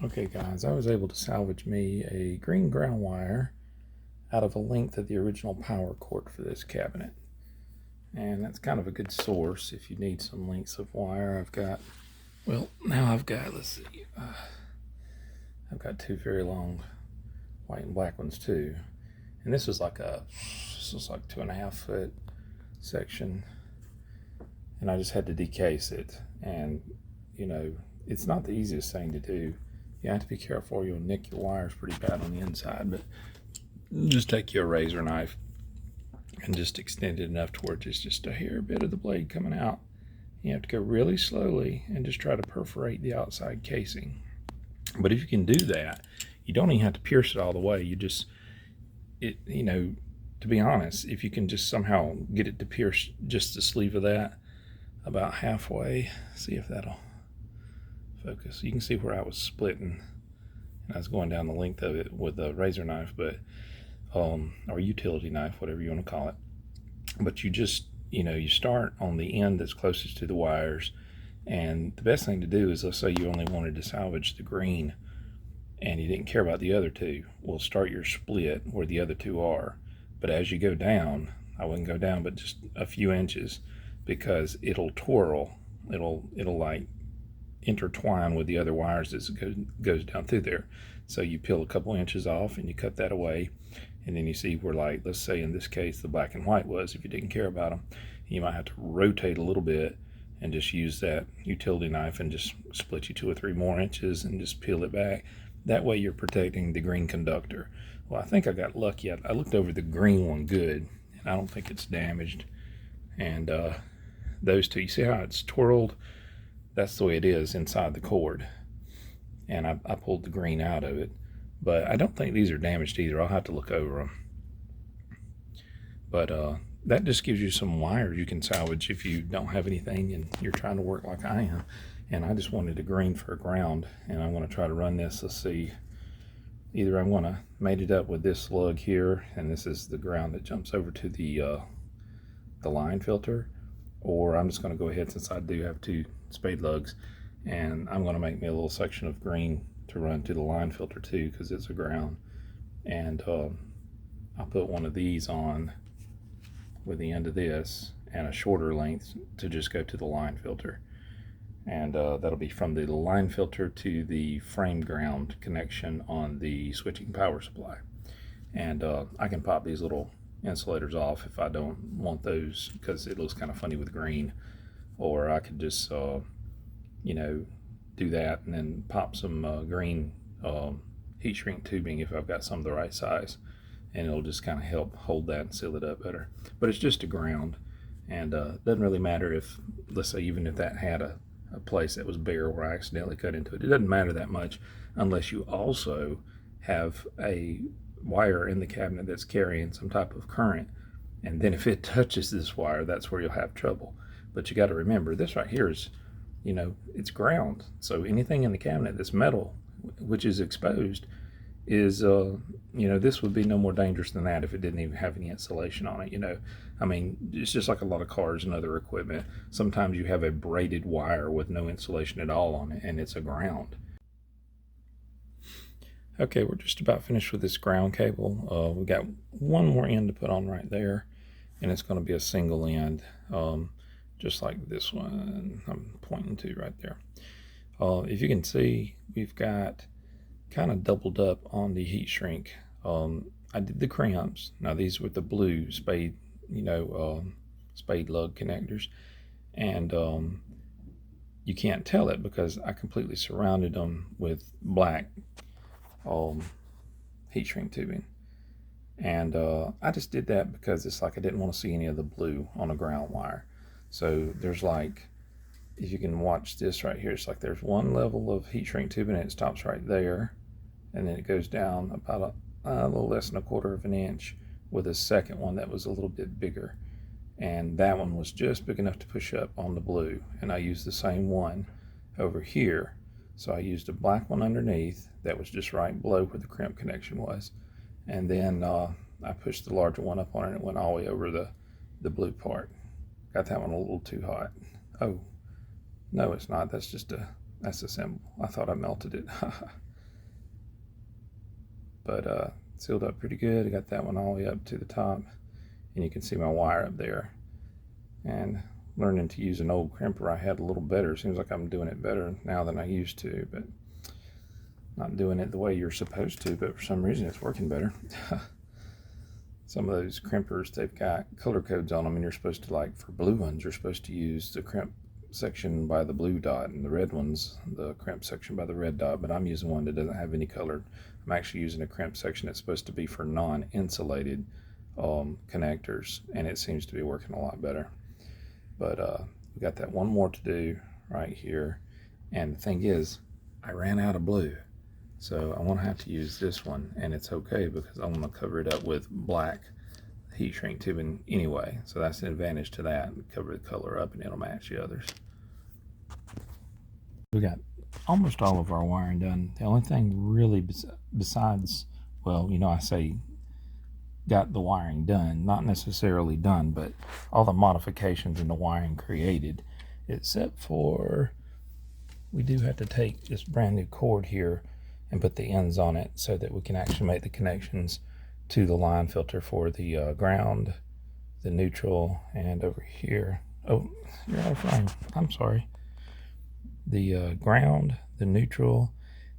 Okay guys, I was able to salvage me a green ground wire out of a length of the original power cord for this cabinet. And that's kind of a good source if you need some lengths of wire. Let's see, I've got two very long white and black ones too. And this was like 2.5 foot section. And I just had to decase it. And, it's not the easiest thing to do. You have to be careful or you'll nick your wires pretty bad on the inside, but just take your razor knife and just extend it enough to where it's just a hair bit of the blade coming out. You have to go really slowly and just try to perforate the outside casing. But if you can do that, you don't even have to pierce it all the way. To be honest, if you can just somehow get it to pierce just the sleeve of that about halfway, see if that'll focus. You can see where I was splitting and I was going down the length of it with a razor knife, or utility knife, whatever you want to call it. But you start on the end that's closest to the wires, and the best thing to do is, let's say you only wanted to salvage the green and you didn't care about the other two. Well, start your split where the other two are, but as you go down, I wouldn't go down but just a few inches, because it'll twirl, it'll like intertwine with the other wires as it goes down through there. So you peel a couple inches off and you cut that away, and then you see where, like, let's say in this case the black and white was, if you didn't care about them, you might have to rotate a little bit and just use that utility knife and just split you 2 or 3 more inches and just peel it back. That way you're protecting the green conductor. Well, I think I got lucky. I looked over the green one good, and I don't think it's damaged. And those two, you see how it's twirled? That's the way it is inside the cord. And I pulled the green out of it, but I don't think these are damaged either. I'll have to look over them. But that just gives you some wires you can salvage if you don't have anything and you're trying to work like I am. And I just wanted a green for a ground, and I'm going to try to run this. Let's see, either I'm going to mate it up with this lug here, and this is the ground that jumps over to the line filter, or I'm just going to go ahead, since I do have 2 spade lugs, and I'm going to make me a little section of green to run to the line filter too, because it's a ground. And I'll put one of these on with the end of this and a shorter length to just go to the line filter, and that'll be from the line filter to the frame ground connection on the switching power supply. And I can pop these little insulators off if I don't want those, because it looks kind of funny with green, or I could just do that and then pop some green heat shrink tubing if I've got some of the right size, and it'll just kind of help hold that and seal it up better. But it's just a ground, and doesn't really matter if, let's say, even if that had a place that was bare where I accidentally cut into it, it doesn't matter that much unless you also have a wire in the cabinet that's carrying some type of current, and then if it touches this wire, that's where you'll have trouble. But you got to remember, this right here is, it's ground, so anything in the cabinet that's metal, which is exposed, is this would be no more dangerous than that if it didn't even have any insulation on it. I mean, it's just like a lot of cars and other equipment. Sometimes you have a braided wire with no insulation at all on it, and it's a ground. Okay, we're just about finished with this ground cable. We got one more end to put on right there, and it's going to be a single end, just like this one I'm pointing to right there. If you can see, we've got kind of doubled up on the heat shrink. I did the crimps. Now these were the blue spade, spade lug connectors, and you can't tell it because I completely surrounded them with black heat shrink tubing, and I just did that because it's like I didn't want to see any of the blue on a ground wire. So there's, like, if you can watch this right here, it's like there's one level of heat shrink tubing and it stops right there, and then it goes down about a little less than 1/4 of an inch with a second one that was a little bit bigger, and that one was just big enough to push up on the blue, and I used the same one over here. So I used a black one underneath that was just right below where the crimp connection was, and then I pushed the larger one up on it, and it went all the way over the blue part. Got that one a little too hot. Oh, no, it's not. That's a symbol. I thought I melted it. but sealed up pretty good. I got that one all the way up to the top, and you can see my wire up there. And learning to use an old crimper I had a little better. Seems like I'm doing it better now than I used to, but not doing it the way you're supposed to, but for some reason it's working better. Some of those crimpers, they've got color codes on them, and you're supposed to, like for blue ones, you're supposed to use the crimp section by the blue dot, and the red ones, the crimp section by the red dot, but I'm using one that doesn't have any color. I'm actually using a crimp section that's supposed to be for non-insulated connectors, and it seems to be working a lot better. But we got that one more to do right here, and the thing is, I ran out of blue, so I won't have to use this one, and it's okay because I want to cover it up with black heat shrink tubing anyway, so that's an advantage to that. Cover the color up and it'll match the others. We got almost all of our wiring done. The only thing really besides, well, you know, I say got the wiring done, not necessarily done, but all the modifications in the wiring created, except for we do have to take this brand new cord here and put the ends on it so that we can actually make the connections to the line filter for the ground, the neutral, and over here, oh, you're out of frame, I'm sorry, the ground, the neutral,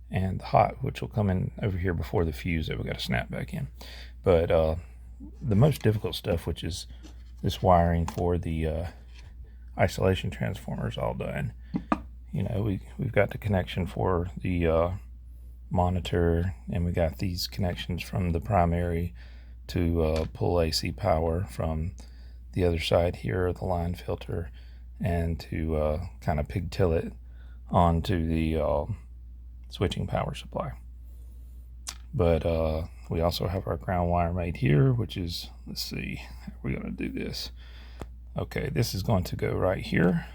and the hot, which will come in over here before the fuse that we got to snap back in. But the most difficult stuff, which is this wiring for the isolation transformers, all done. You know, we've got the connection for the monitor, and we got these connections from the primary to pull AC power from the other side here of the line filter, and to kind of pigtail it onto the switching power supply. But we also have our ground wire made here, which is, let's see, how are we going to do this? Okay, this is going to go right here,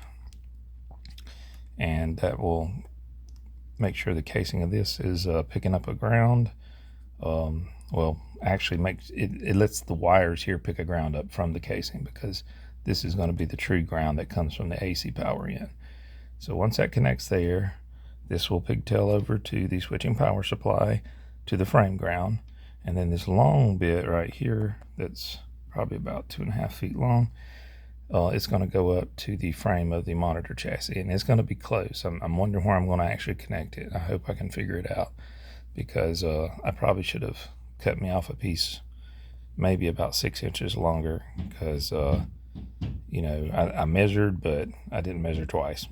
and that will make sure the casing of this is picking up a ground. Well, actually makes it lets the wires here pick a ground up from the casing, because this is going to be the true ground that comes from the AC power in. So once that connects there, this will pigtail over to the switching power supply to the frame ground, and then this long bit right here that's probably about 2.5 feet long, it's going to go up to the frame of the monitor chassis, and it's going to be close. I'm wondering where I'm going to actually connect it. I hope I can figure it out, because I probably should have cut me off a piece maybe about 6 inches longer, because you know, I measured, but I didn't measure twice.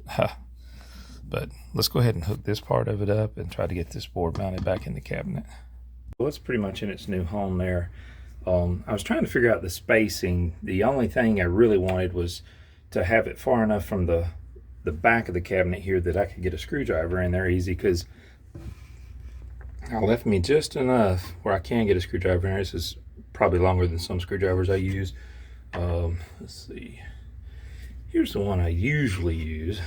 But let's go ahead and hook this part of it up and try to get this board mounted back in the cabinet. Well, it's pretty much in its new home there. I was trying to figure out the spacing. The only thing I really wanted was to have it far enough from the back of the cabinet here that I could get a screwdriver in there easy, because I left me just enough where I can get a screwdriver in there. This is probably longer than some screwdrivers I use. Let's see. Here's the one I usually use.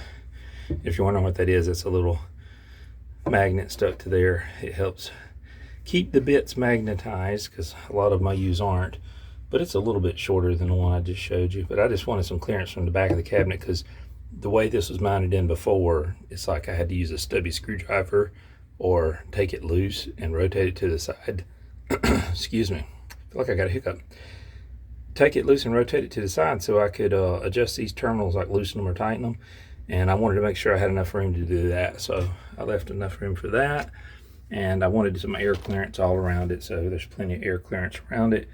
If you're wondering what that is, it's a little magnet stuck to there. It helps keep the bits magnetized, because a lot of them I use aren't, but it's a little bit shorter than the one I just showed you. But I just wanted some clearance from the back of the cabinet, because the way this was mounted in before, it's like I had to use a stubby screwdriver or take it loose and rotate it to the side. Excuse me, I feel like I got a hiccup. Take it loose and rotate it to the side so I could adjust these terminals, like loosen them or tighten them. And I wanted to make sure I had enough room to do that, so I left enough room for that. And I wanted some air clearance all around it, so there's plenty of air clearance around it.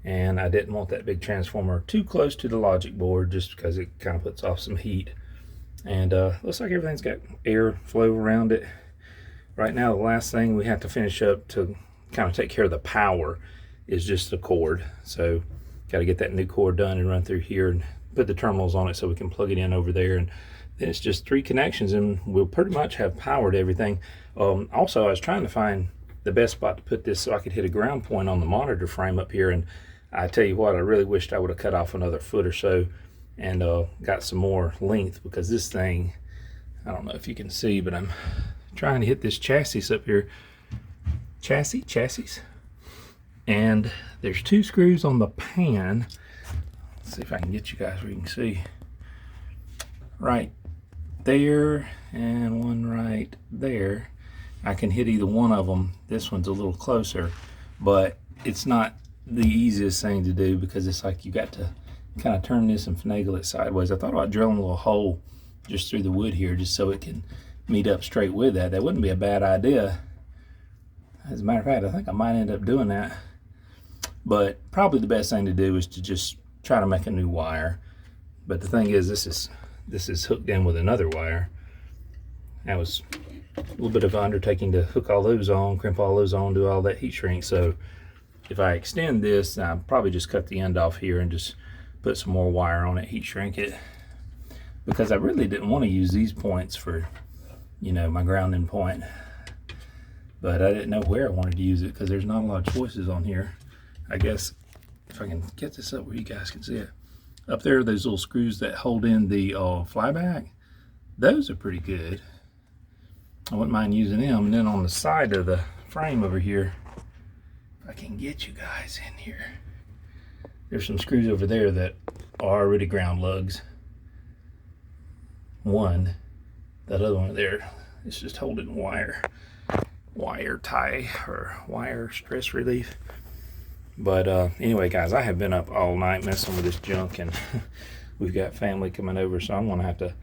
And I didn't want that big transformer too close to the logic board, just because it kind of puts off some heat. And looks like everything's got air flow around it. Right now, the last thing we have to finish up to kind of take care of the power is just the cord. So got to get that new cord done and run through here and put the terminals on it so we can plug it in over there. And then it's just 3 connections and we'll pretty much have power to everything. Also, I was trying to find the best spot to put this so I could hit a ground point on the monitor frame up here. And I tell you what, I really wished I would have cut off another foot or so and got some more length, because this thing, I don't know if you can see, but I'm trying to hit this chassis up here. Chassis? And there's 2 screws on the pan. Let's see if I can get you guys where you can see. Right there and one right there. I can hit either one of them. This one's a little closer, but it's not the easiest thing to do because it's like you got to kind of turn this and finagle it sideways. I thought about drilling a little hole just through the wood here just so it can meet up straight with that. That wouldn't be a bad idea. As a matter of fact, I think I might end up doing that. But probably the best thing to do is to just try to make a new wire. But the thing is, this is hooked in with another wire. That was a little bit of an undertaking to hook all those on, crimp all those on, do all that heat shrink. So if I extend this, I'll probably just cut the end off here and just put some more wire on it, heat shrink it. Because I really didn't want to use these points for, you know, my grounding point. But I didn't know where I wanted to use it because there's not a lot of choices on here. I guess if I can get this up where you guys can see it. Up there, those little screws that hold in the flyback, those are pretty good. I wouldn't mind using them. And then on the side of the frame over here, if I can get you guys in here, there's some screws over there that are already ground lugs. One, that other one there, it's just holding wire tie or wire stress relief. But anyway, guys, I have been up all night messing with this junk, and we've got family coming over, so I'm gonna have to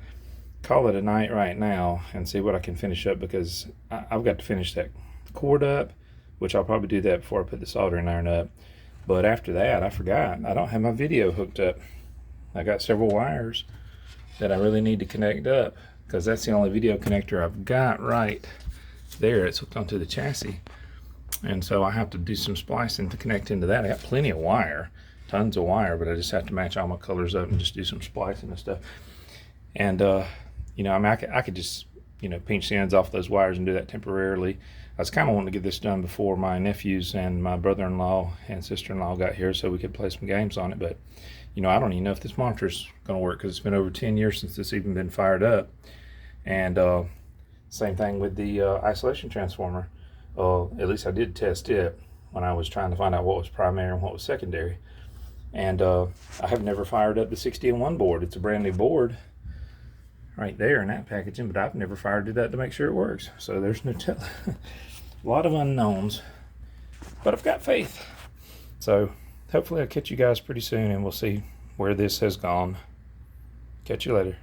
call it a night right now and see what I can finish up, because I've got to finish that cord up, which I'll probably do that before I put the soldering iron up. But after that, I forgot, I don't have my video hooked up. I got several wires that I really need to connect up, because that's the only video connector I've got right there. It's hooked onto the chassis, and so I have to do some splicing to connect into that. I got plenty of wire, tons of wire, but I just have to match all my colors up and just do some splicing and stuff. And you know, I mean, I could just, you know, pinch the ends off those wires and do that temporarily. I was kind of wanting to get this done before my nephews and my brother-in-law and sister-in-law got here so we could play some games on it. But you know, I don't even know if this monitor's going to work, because it's been over 10 years since it's even been fired up. And same thing with the isolation transformer. At least I did test it when I was trying to find out what was primary and what was secondary. And I have never fired up the 60-in-1 board. It's a brand new board right there in that packaging, but I've never fired it up to make sure it works. So there's no telling. A lot of unknowns, but I've got faith. So hopefully I'll catch you guys pretty soon, and we'll see where this has gone. Catch you later.